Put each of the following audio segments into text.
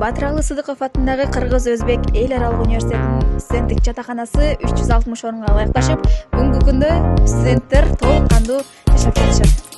Батыралы Сыдыков атындагы Кыргыз-Өзбек эл аралык университетинин студенттик жатаканасы 360 орунга ылайыкташып, бүгүнкү күндө студенттер толук кандуу жашап жатышат.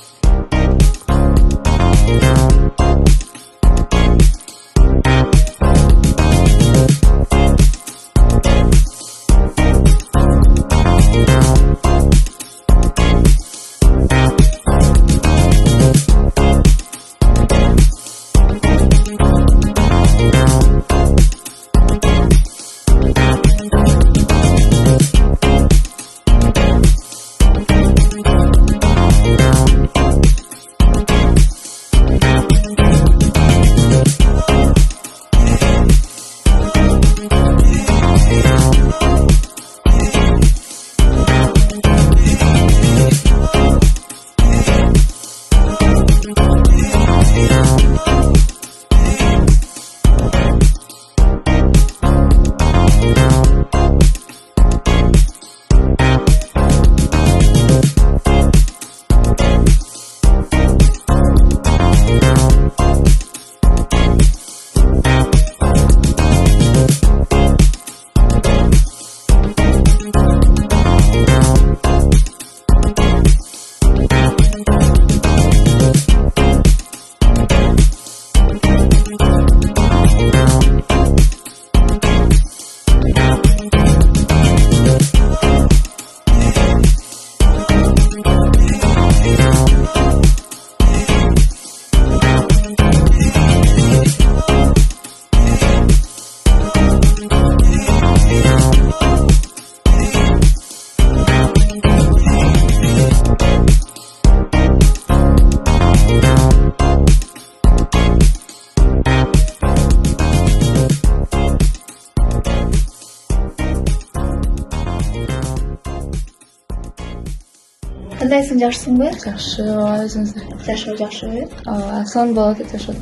Кандайсың, жакшысыңбы? Жакшы, өзүңүздөр? Жашоо жакшыбы? Ооба, сонун болот деп жашоо.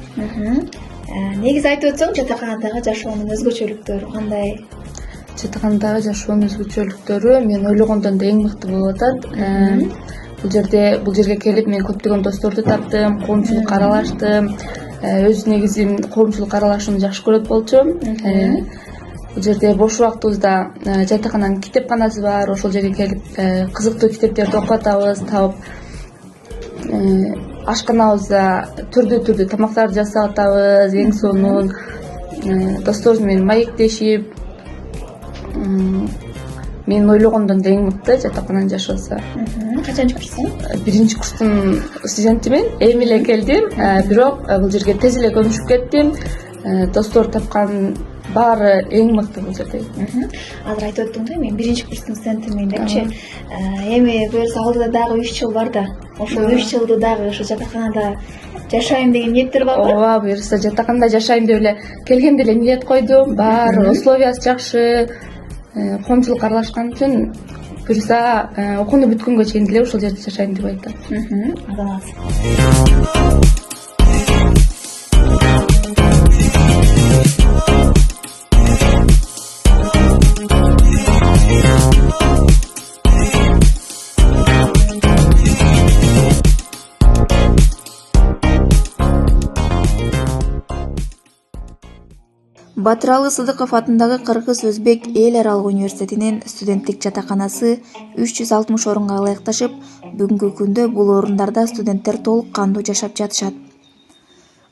Негизи айтып өтсөң, жатаканадагы жашоонун өзгөчөлүктөрү кандай? Жатаканадагы жашоонун өзгөчөлүктөрү мен ойлогондон да эң мыкты болуп атат. Бул жерге келип мен көптөгөн досторду таптым, коомчулукка аралаштым. Өз негизим коомчулукка аралашууну жакшы көрөт болчумун. Бул жерде бош убактыбызда жатакананын китепканасы бар. Ошол жерге келип кызыктуу китептерди окуп атабыз, табып ашканабызда түрдүү тамактарды жасап атабыз. Эң сонун досторубуз менен маектешип, мен ойлогондон да эң мыкты жатакананын жашоосу. Качанчы курстун? 1-курстун студентимин. Эми эле келдим, бирок бул жерге тез эле көнүшүп кеттим. Достор тапкан баары эң мыкты бул жерде. Азыр айтып өттүң да, мен 1-курстун студентимин депчи. Эми буюрса алдыда дагы 3 жыл бар да. Ошол 3 жылды дагы ошо жатаканада жашайм деген ниеттер барбы? Ооба, буюрса жатаканада жашайм деп эле келгенде эле ниет койдум. Баары условиясы жакшы, коомчулукка аралашкан үчүн буюрса окууну бүткөнгө чейин деле ошол жерде жашайм деп айтам. Азамат. Батыралы Сыдыков атындагы Кыргыз-Өзбек эл аралык университетинин студенттик жатаканасы 360 орунга ылайыкташып, бүгүнкү күндө бул орундарда студенттер толук кандуу жашап жатышат.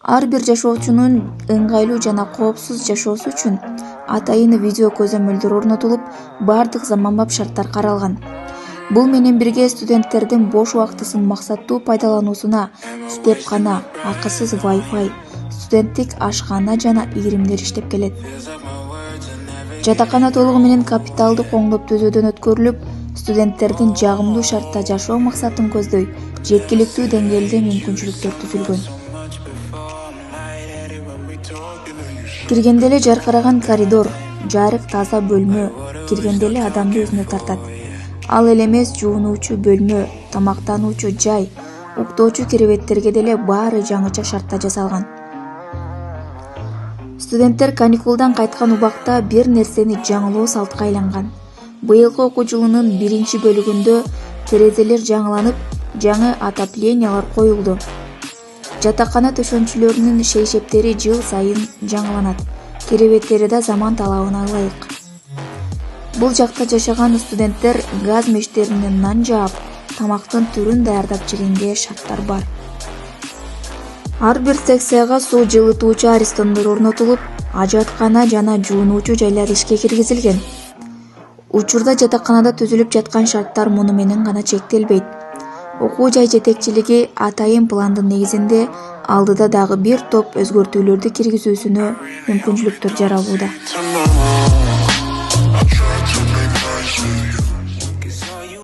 Ар бир жашоочунун ыңгайлуу жана коопсуз жашоосу үчүн атайын видео көзөмөлдөр орнотулуп, бардык заманбап шарттар каралган. Бул менен бирге студенттердин бош убактысын максаттуу пайдалануусуна китепкана, акысыз Wi-Fi, студенттик ашкана жана ийримдер иштеп келет. Жатакана толугу менен капиталдык оңдоп түзүүдөн өткөрүлүп, студенттердин жагымдуу шартта жашоо максатын көздөй, жеткиликтүү деңгээлде мүмкүнчүлүктөр түзүлгөн. Киргенде эле жаркыраган коридор, жарык таза бөлмө, киргенде эле адамды өзүнө тартат. Ал эле эмес жуунуучу бөлмө, тамактануучу жай, уктоочу керебеттерге деле баары жаңыча шартта жасалган. Студенттер каникулдан кайткан убакта бир нерсени жаңылоо салтка айланган. Быйылкы окуу жылынын 1-бөлүгүндө терезелер жаңыланып, жаңы отоплениялар коюлду. Жатакана төшөнчүлөрүнүн шейшептери жыл сайын жаңыланат, керебеттери да заман талабына ылайык. Бул жакта жашаган студенттер газ мештеринен нан жаап, тамактын түрүн даярдап жегенге шарттар бар. Ар бир секцияга суу жылытуучу арестондор орнотулуп, ажаткана жана жуунуучу жайлар ишке киргизилген. Учурда жатаканада түзүлүп жаткан шарттар муну менен гана чектелбейт. Окуу жай жетекчилиги атайын пландын негизинде алдыда дагы бир топ өзгөртүүлөрдү киргизүүсүнө мүмкүнчүлүктөр жаралууда.